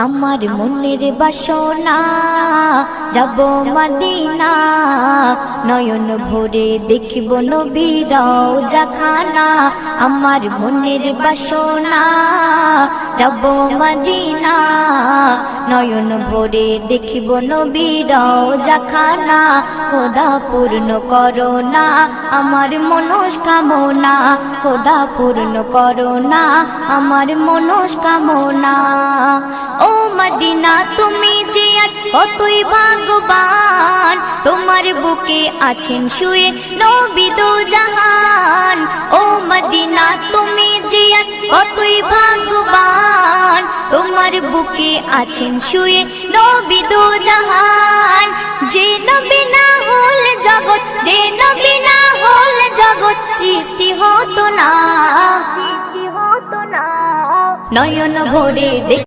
আমার মনের বাসনা যাব মদিনা, নয়ন ভরে দেখিব নবীর রওজাখানা। আমার মনের বাসনা যাব মদিনা, নয়ন ভরে দেখিব নবীর রওজাখানা। খোদা পূর্ণ করো না আমার মনস্কামনা, খোদা পূর্ণ করো না আমার মনস্কামনা। ও মদিনা তুমি যে কতই ভাগ্যবান, তোমার বুকে আছেন শুয়ে নবী দো জাহান। ও মদিনা তুমি যে কতই ভাগ্যবান, তোমার বুকে আছেন শুয়ে নবী দো জাহান। যে নবী না হল জগৎ, যে নবী না হল জগৎ সৃষ্টি হতো না। নয়ন ভরে